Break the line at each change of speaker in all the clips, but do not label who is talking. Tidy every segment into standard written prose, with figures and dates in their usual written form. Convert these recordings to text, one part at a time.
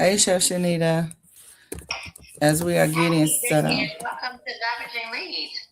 Hey, Chef Shanita, as we are getting
Happy
set
day
up.
and welcome to Leveraging Leads.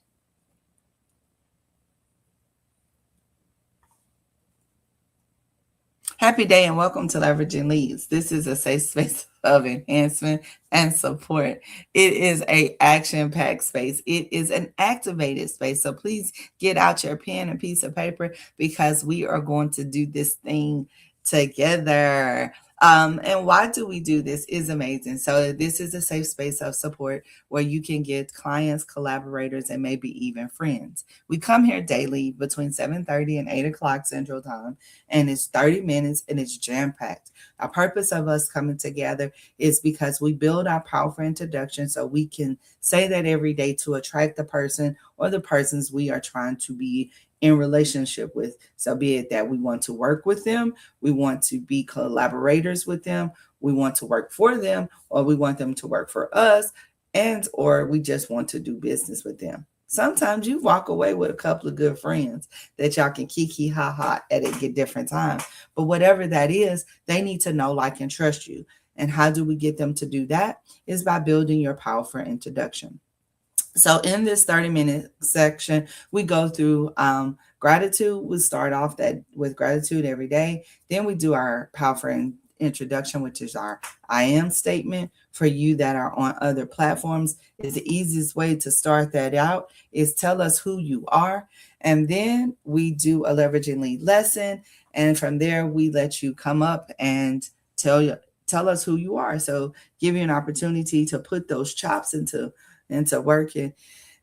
Happy day and welcome to Leveraging Leads. This is a safe space of enhancement and support. It is a action-packed space. It is an activated space. So please get out your pen and piece of paper because we are going to do this thing together. And why do we do this is amazing. So this is a safe space of support where you can get clients, collaborators, and maybe even friends. We come here daily between 7:30 and 8 o'clock Central Time, and it's 30 minutes and it's jam-packed. The purpose of us coming together is because we build our powerful introduction so we can say that every day to attract the person or the persons we are trying to be in relationship with. So be it that we want to work with them, we want to be collaborators with them, we want to work for them, or we want them to work for us, and or we just want to do business with them. Sometimes you walk away with a couple of good friends that y'all can kiki ha ha at a different time. But whatever that is, they need to know, like, and trust you. And how do we get them to do that? Is by building your powerful introduction. So in this 30-minute section, we go through gratitude. We start off that with gratitude every day. Then we do our powerful introduction, which is our I am statement. For you that are on other platforms, is the easiest way to start that out is tell us who you are. And then we do a leveraging lead lesson. And from there, we let you come up and tell us who you are. So give you an opportunity to put those chops into working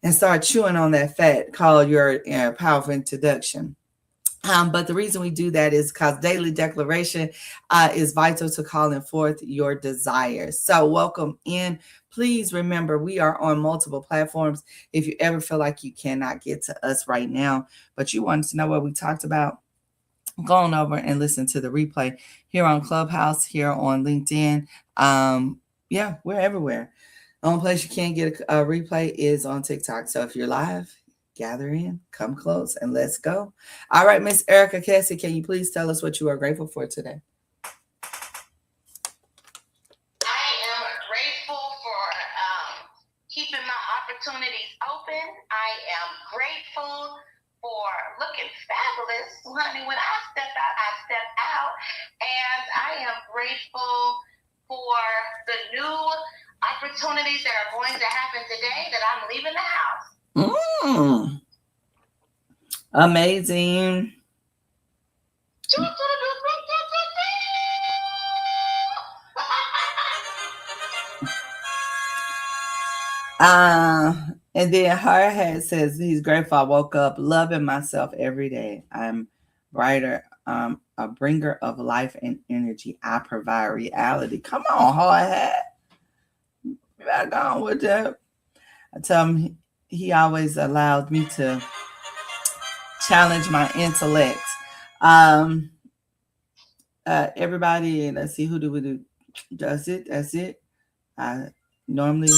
and start chewing on that fat called your powerful introduction. But the reason we do that is because daily declaration is vital to calling forth your desires. So welcome in. Please remember, we are on multiple platforms. If you ever feel like you cannot get to us right now, but you wanted to know what we talked about, go on over and listen to the replay here on Clubhouse, here on LinkedIn. Yeah, we're everywhere. The only place you can't get a replay is on TikTok. So if you're live, gather in, come close, and let's go. All right, Miss Erica Cassie, can you please tell us what you are grateful for today?
I am grateful for keeping my opportunities open. I am grateful for looking fabulous. Honey, when I step out, I step out. And I am grateful for the new opportunities that are going to happen today that I'm leaving the house.
Amazing. And then her head says he's grateful I woke up loving myself every day. I'm brighter, a bringer of life and energy. I provide reality. Come on, hard hat. Back on with that. I tell him he always allowed me to challenge my intellect. Everybody, let's see, who do we do? That's it. I normally,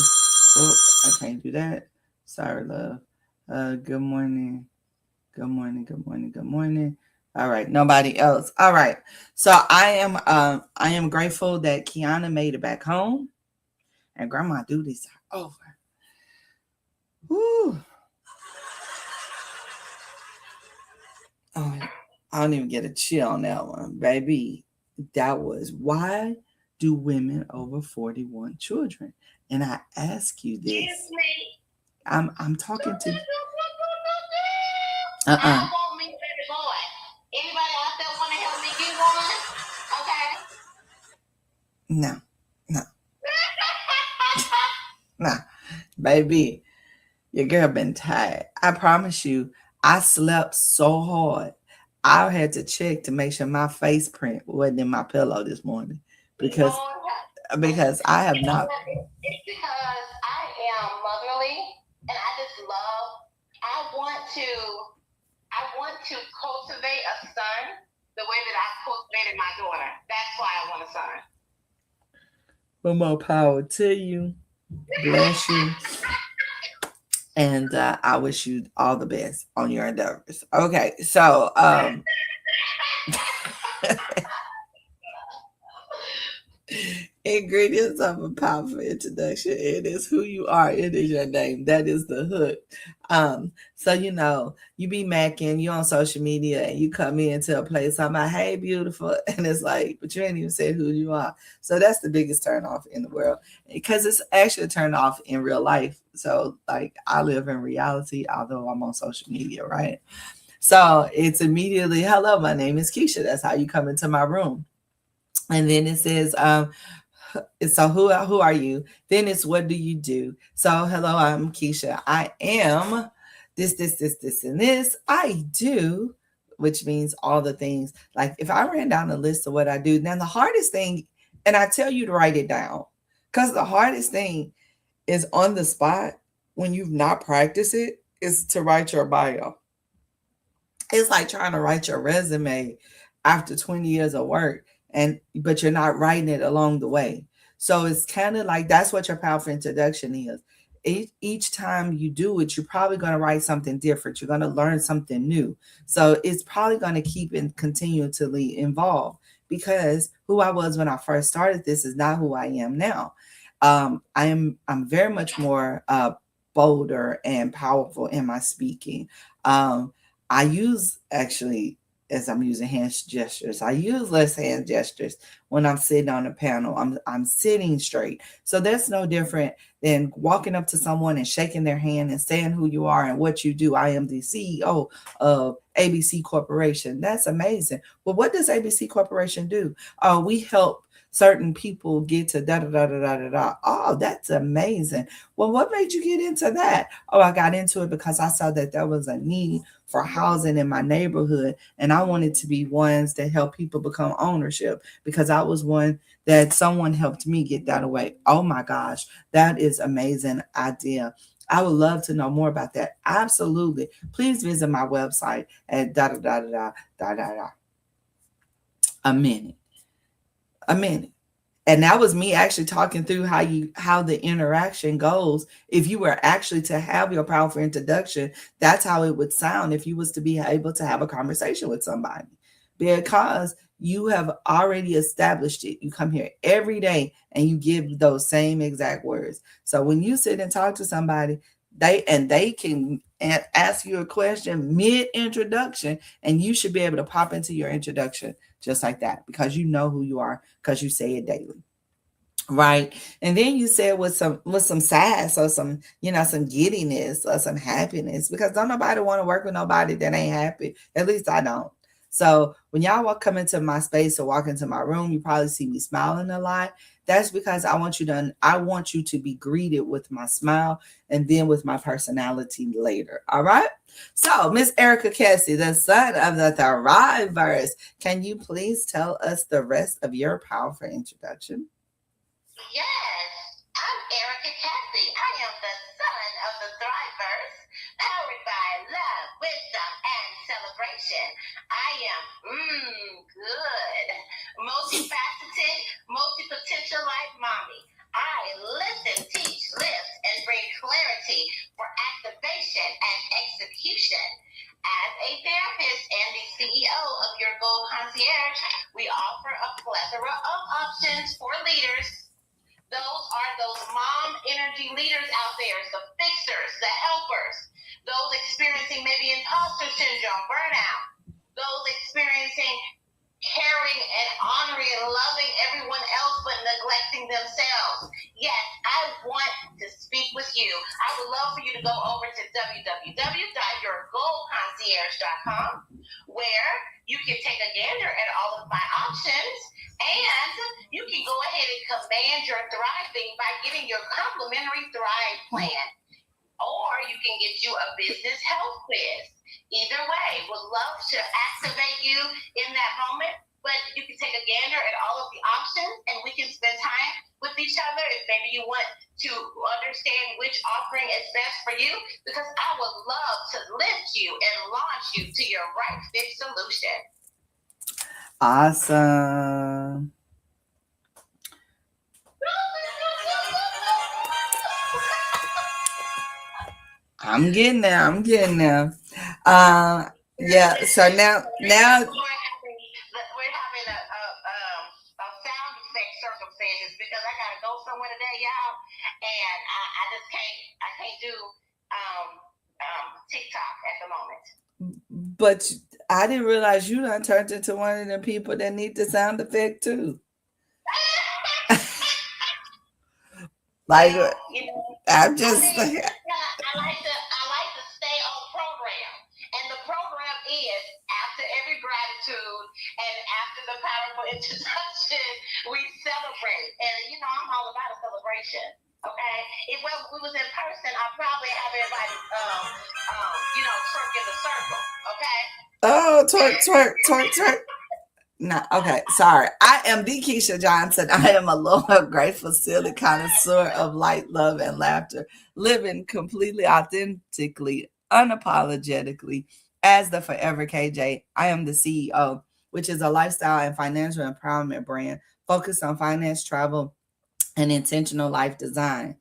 I can't do that. Sorry, love. Good morning. Good morning. All right, nobody else. All right. So I am grateful that Kiana made it back home and grandma duties are over. Woo. Oh, I don't even get a chill on that one, baby. That was why do women over 40 want children? And I ask you this. I'm talking to
I want me baby boy. Anybody out there want to help me get one? Okay.
No, baby, your girl been tired. I promise you, I slept so hard. I had to check to make sure my face print wasn't in my pillow this morning because I have not.
It's because I am motherly and I just love. I want to cultivate a son the way that I cultivated my daughter. That's why I want a son.
Well, more power to you. Bless you. And I wish you all the best on your endeavors. Okay, so Ingredients of a powerful introduction. It is who you are. It is your name. That is the hook. So you be macking, you on social media, and you come into a place talking about, "Hey, beautiful," and it's like, but you ain't even said who you are. So that's the biggest turn off in the world, because it's actually a turn off in real life. So like, I live in reality, although I'm on social media, right? So it's immediately, "Hello, my name is Keisha." That's how you come into my room. And then it says, so who are you? Then it's, "What do you do?" So, "Hello, I'm Keisha. I am this, and this. I do," which means all the things. Like, if I ran down the list of what I do, now the hardest thing, and I tell you to write it down, because the hardest thing is on the spot when you've not practiced it, is to write your bio. It's like trying to write your resume after 20 years of work, but you're not writing it along the way. So it's kind of like, that's what your powerful introduction is. Each time you do it, you're probably going to write something different. You're going to learn something new. So it's probably going to keep and continually evolve, because who I was when I first started this is not who I am now. I'm very much more bolder and powerful in my speaking. I use, actually, as I'm using hand gestures, I use less hand gestures when I'm sitting on a panel. I'm sitting straight. So that's no different than walking up to someone and shaking their hand and saying who you are and what you do. "I am the CEO of ABC Corporation." That's amazing. Well, what does ABC Corporation do? Oh, we help certain people get to da da da da da da da. Oh, that's amazing. Well, what made you get into that? Oh, I got into it because I saw that there was a need for housing in my neighborhood, and I wanted to be ones that help people become ownership, because I was one that someone helped me get that away. Oh my gosh, that is amazing idea. I would love to know more about that. Absolutely. Please visit my website at da da da da da da da. A minute. A minute. And that was me actually talking through how the interaction goes. If you were actually to have your powerful introduction, that's how it would sound if you was to be able to have a conversation with somebody, because you have already established it. You come here every day and you give those same exact words. So when you sit and talk to somebody, they can ask you a question mid introduction, and you should be able to pop into your introduction just like that, because you know who you are, because you say it daily, right? And then you say it with some sass, or some giddiness, or some happiness, because don't nobody want to work with nobody that ain't happy. At least I don't. So when y'all come into my space or walk into my room, you probably see me smiling a lot. That's because I want you to be greeted with my smile, and then with my personality later. All right. So, Miss Erica Cassie, the son of the Thrivers, can you please tell us the rest of your powerful introduction?
Yes, I'm Erica Cassie. I am the son of the Thrivers, powered by love, wisdom, and celebration. I am good, multifaceted, multi-potential like mommy. I listen, teach, lift, and bring clarity for activation and execution. As a therapist and the CEO of Your Goal Concierge, we offer a plethora of options for leaders. Those are those mom energy leaders out there, the fixers, the helpers, those experiencing maybe imposter syndrome, burnout, those experiencing caring and honoring and loving everyone else but neglecting themselves. Yes, I want to speak with you. I would love for you to go over to www.yourgoalconcierge.com, where you can take a gander at all of my options, and you can go ahead and command your thriving by getting your complimentary Thrive plan. Or you can get you a business health quiz. Either way, would love to activate you in that moment, but you can take a gander at all of the options, and we can spend time with each other if maybe you want to understand which offering is best for you, because I would love to lift you and launch you to your right fit solution.
Awesome. I'm getting there. Yeah. So now
we're having a sound effect circumstances because can't do TikTok at the moment.
But I didn't realize you done turned into one of them people that need the sound effect too. Like,
Well,
I'm just
I like to stay on program, and the program is after every gratitude and after the powerful introduction, we celebrate. And I'm all about a celebration. Okay, if we was in person, I'd probably have everybody, twerk in the circle. Okay.
Oh, twerk. No, okay, sorry. I am the Keisha Johnson. I am a loyal, grateful, silly connoisseur of light, love, and laughter, living completely authentically, unapologetically as the Forever KJ. I am the CEO, which is a lifestyle and financial empowerment brand focused on finance, travel, and intentional life design.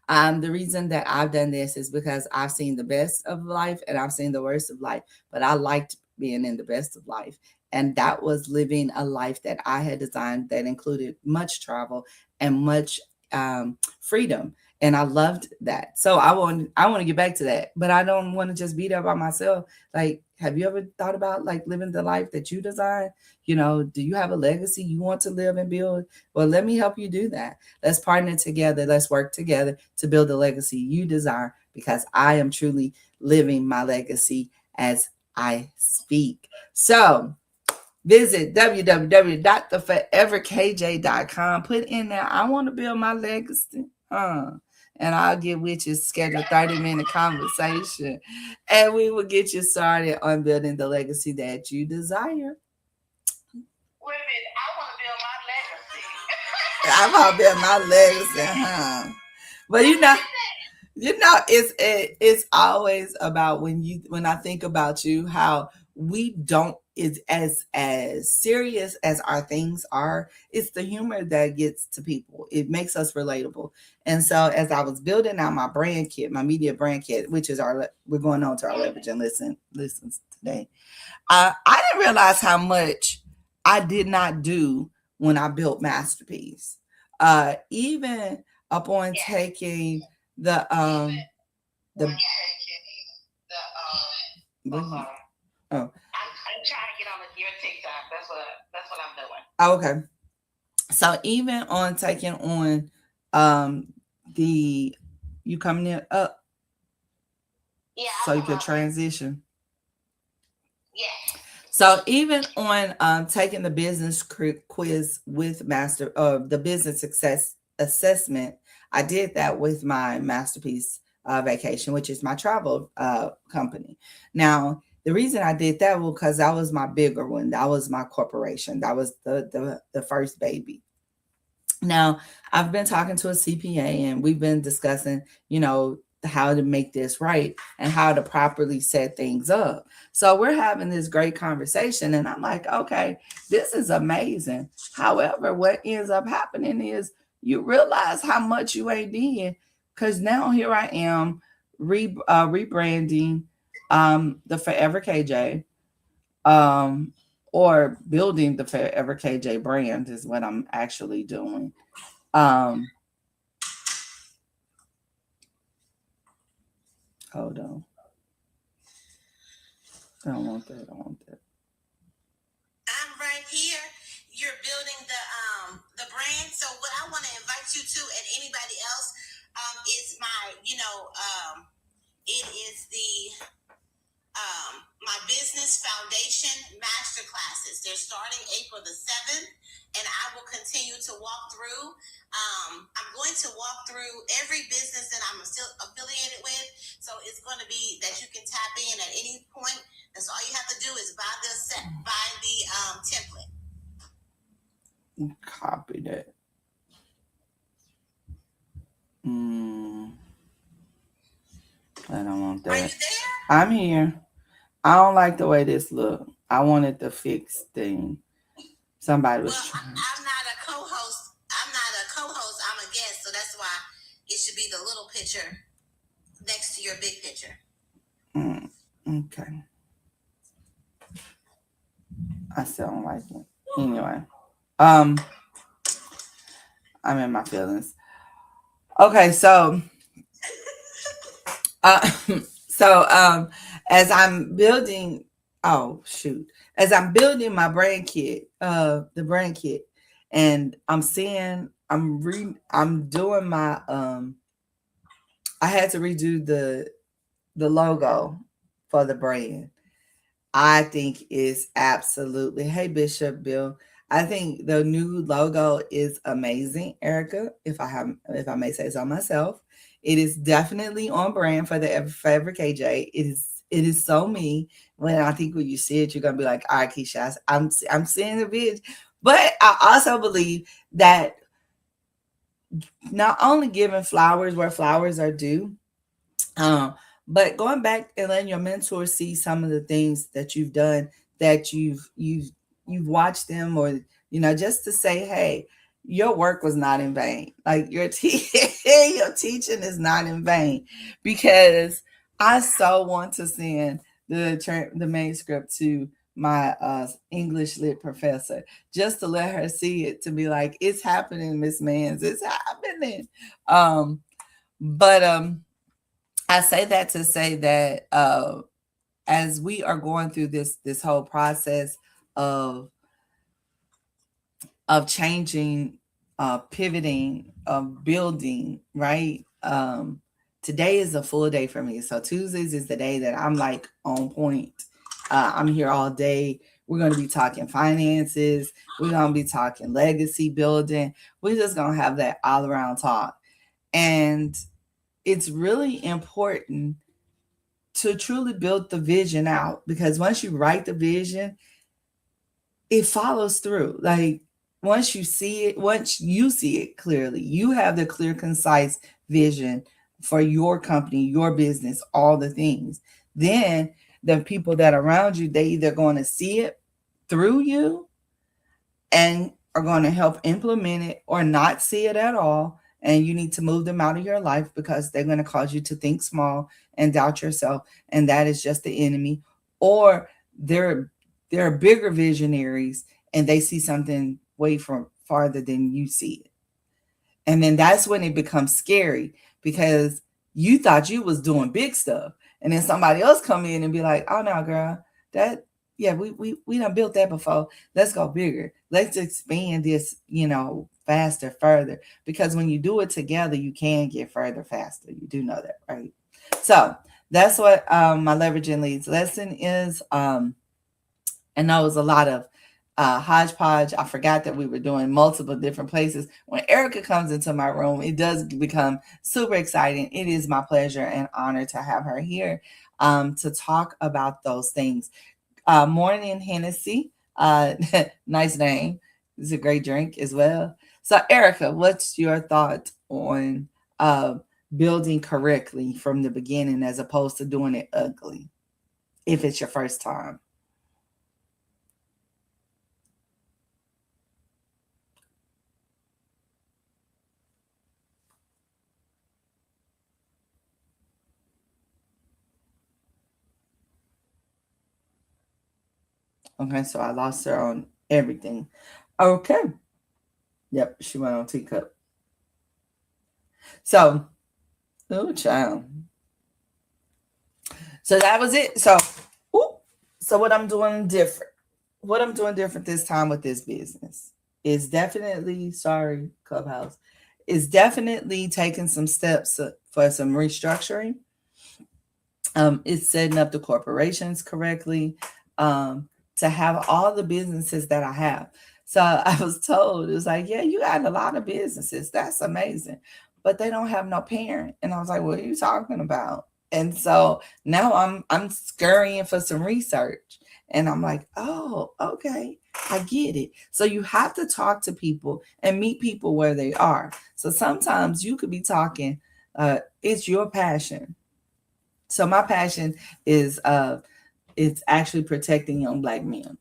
The reason that I've done this is because I've seen the best of life and I've seen the worst of life, but I liked being in the best of life. And that was living a life that I had designed that included much travel and much freedom. And I loved that. So I want to get back to that, but I don't want to just be there by myself. Like, have you ever thought about like living the life that you design? Do you have a legacy you want to live and build? Well, let me help you do that. Let's partner together. Let's work together to build the legacy you desire, because I am truly living my legacy as I speak. So visit www.theforeverkj.com. Put in there, I want to build my legacy. And I'll get with you, schedule 30-minute conversation, and we will get you started on building the legacy that you desire.
Wait a minute, I want to build my legacy.
I want to build my legacy, But it's always about when I think about you, how we don't is as serious as our things are. It's the humor that gets to people. It makes us relatable. And so as I was building out my brand kit, my media brand kit, which is we're going on to our leverage and listens today. I didn't realize how much I did not do when I built Masterpiece. Even upon taking the
oh.
I'm
trying to get on your TikTok. That's what I'm doing.
Okay. So even on taking on you coming in up.
Yeah.
So you can transition.
Yeah.
So even on taking the business quiz with the business success assessment, I did that with my Masterpiece Vacation, which is my travel company. Now, the reason I did that was because that was my bigger one. That was my corporation. That was the first baby. Now, I've been talking to a CPA and we've been discussing, how to make this right and how to properly set things up. So we're having this great conversation and I'm like, okay, this is amazing. However, what ends up happening is you realize how much you ain't did, because now here I am rebranding the Forever KJ, or building the Forever KJ brand is what I'm actually doing. Hold on. I don't want that.
I'm right here. You're building the brand. So what I want to invite you to, and anybody else, is my, it is the my business foundation masterclasses. They're starting April the 7th, and I will continue to walk through. I'm going to walk through every business that I'm still affiliated with. So it's going to be that you can tap in at any point. That's all you have to do is buy the template.
Copy that. I don't want that.
Are you there?
I'm here. I don't like the way this look. I wanted the fixed thing. Somebody was trying.
I'm not a co-host. I'm a guest, so that's why it should be the little picture next to your big picture.
Okay. I still don't like it. Anyway, I'm in my feelings. Okay, so Uh, so as I'm building, oh shoot, as I'm building my brand kit, the brand kit, and I'm seeing, I'm doing my I had to redo the logo for the brand. I think is absolutely. Hey, Bishop Bill. I think the new logo is amazing, Erica. If I may say so myself, it is definitely on brand for the Forever KJ. It is so me. When I think when you see it, you're gonna be like, "All right, Keisha, I'm seeing the vision." But I also believe that not only giving flowers where flowers are due, um, but going back and letting your mentor see some of the things that you've done, that you've watched them, or just to say, hey, your work was not in vain. Like your teaching is not in vain, because I so want to send the manuscript to my English lit professor, just to let her see it, to be like, it's happening, Miss Mans, it's happening. But I say that to say that as we are going through this whole process of changing, pivoting, of building, right? Today is a full day for me. So Tuesdays is the day that I'm like on point. I'm here all day. We're going to be talking finances. We're going to be talking legacy building. We're just going to have that all around talk. And it's really important to truly build the vision out, because once you write the vision, it follows through. Like once you see it clearly, you have the clear, concise vision for your company, your business, all the things. Then the people that are around you, they either going to see it through you and are going to help implement it, or not see it at all. And you need to move them out of your life, because they're going to cause you to think small and doubt yourself. And that is just the enemy. Or they're bigger visionaries, and they see something way from farther than you see it. And then that's when it becomes scary, because you thought you was doing big stuff. And then somebody else come in and be like, oh no, girl, that, yeah, we done built that before. Let's go bigger. Let's expand this, faster, further. Because when you do it together, you can get further faster. You do know that, right? So that's what my leveraging leads lesson is. And that was a lot of hodgepodge. I forgot that we were doing multiple different places. When Erica comes into my room, it does become super exciting. It is my pleasure and honor to have her here to talk about those things. Morning Hennessy, nice name. It's a great drink as well. So, Erica, what's your thought on building correctly from the beginning, as opposed to doing it ugly, if it's your first time? Okay, so I lost her on everything. Okay. Yep, she went on teacup. So, oh child. So that was it. So, ooh, so what I'm doing different. What I'm doing different this time with this business is definitely, sorry, Clubhouse, is definitely taking some steps for some restructuring. It's setting up the corporations correctly, to have all the businesses that I have. So I was told, it was like, yeah, you got a lot of businesses. That's amazing. But they don't have no parent. And I was like, what are you talking about? And so now I'm scurrying for some research. And I'm like, oh, okay, I get it. So you have to talk to people and meet people where they are. So sometimes you could be talking, it's your passion. So my passion is it's actually protecting young Black men,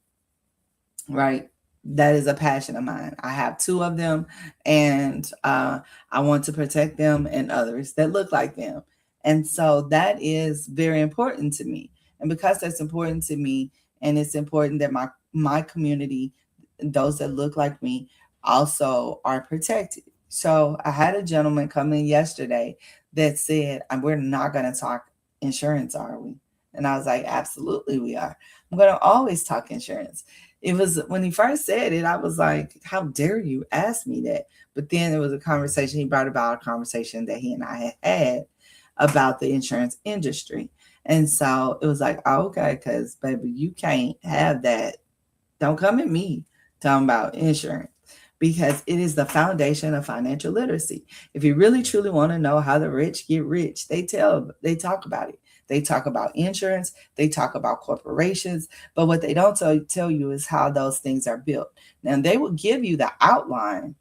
right? That is a passion of mine. I have two of them, and I want to protect them and others that look like them. And so that is very important to me. And because that's important to me, and it's important that my community, those that look like me, also are protected. So I had a gentleman come in yesterday that said, we're not going to talk insurance, are we? And I was like, absolutely, we are. I'm going to always talk insurance. It was when he first said it, I was like, how dare you ask me that? But then it was a conversation. He brought about a conversation that he and I had about the insurance industry. And so it was like, oh, okay, because baby, you can't have that. Don't come at me talking about insurance because it is the foundation of financial literacy. If you really truly want to know how the rich get rich, they talk about it. They talk about insurance, they talk about corporations, but what they don't tell you is how those things are built. Now they will give you the outline.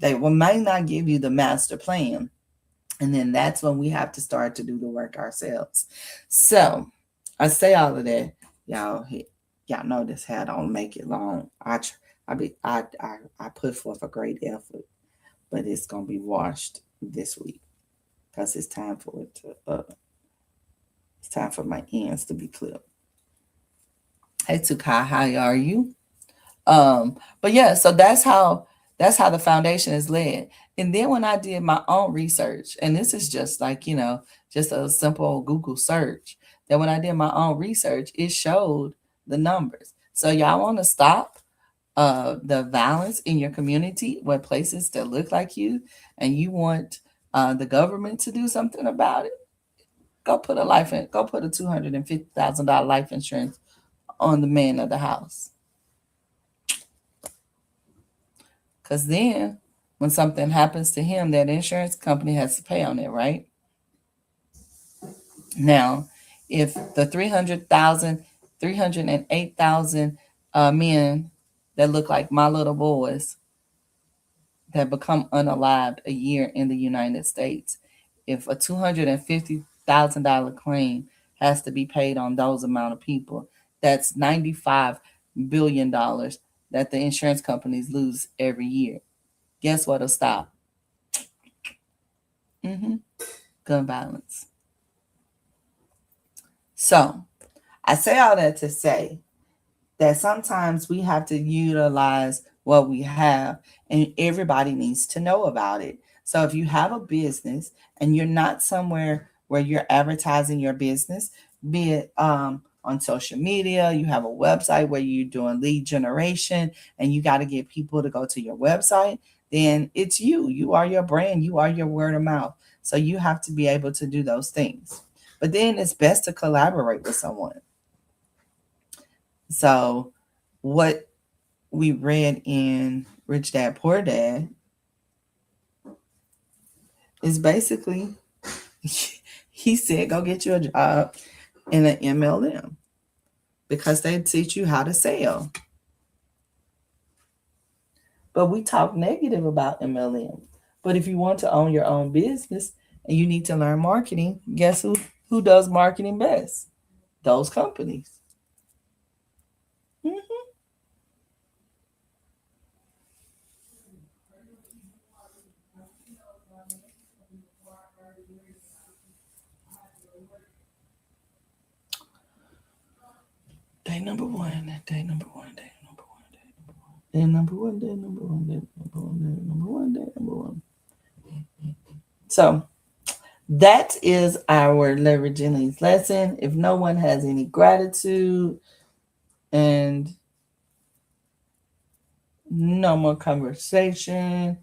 Might not give you the master plan. And then that's when we have to start to do the work ourselves. So I say all of that, y'all know this hair don't make it long. I put forth a great effort, but it's gonna be washed this week because it's time for it to. It's time for my ends to be clipped. Hey Tukai, how are you? But yeah, so that's how the foundation is led. And then when I did my own research, and this is just like, just a simple Google search, that when I did my own research, it showed the numbers. So y'all want to stop the violence in your community with places that look like you, and you want the government to do something about it, go put a $250,000 life insurance on the man of the house. Because then when something happens to him, that insurance company has to pay on it, right? Now, if the 308,000 men that look like my little boys that become unalived a year in the United States, if a $250,000 claim has to be paid on those amount of people, that's $95 billion that the insurance companies lose every year. Guess what'll stop? Gun violence. So I say all that to say that sometimes we have to utilize what we have, and everybody needs to know about it. So if you have a business and you're not somewhere where you're advertising your business, be it on social media, you have a website where you're doing lead generation and you got to get people to go to your website, then it's you. You are your brand. You are your word of mouth. So you have to be able to do those things. But then it's best to collaborate with someone. So what we read in Rich Dad Poor Dad is basically, he said, go get you a job in an MLM because they teach you how to sell. But we talk negative about MLM. But if you want to own your own business and you need to learn marketing, guess who does marketing best? Those companies. Day number one. So that is our leveraging leads lesson. If no one has any gratitude and no more conversation,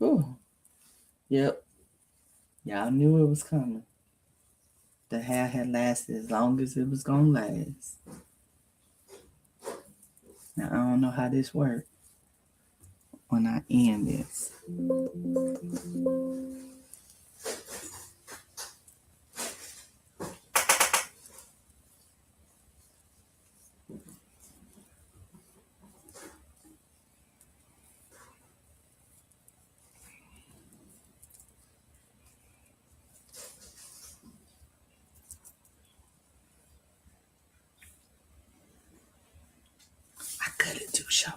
ooh, yep, y'all knew it was coming. The hair had lasted as long as it was gonna last. Now I don't know how this works when I end this. I cut it too short.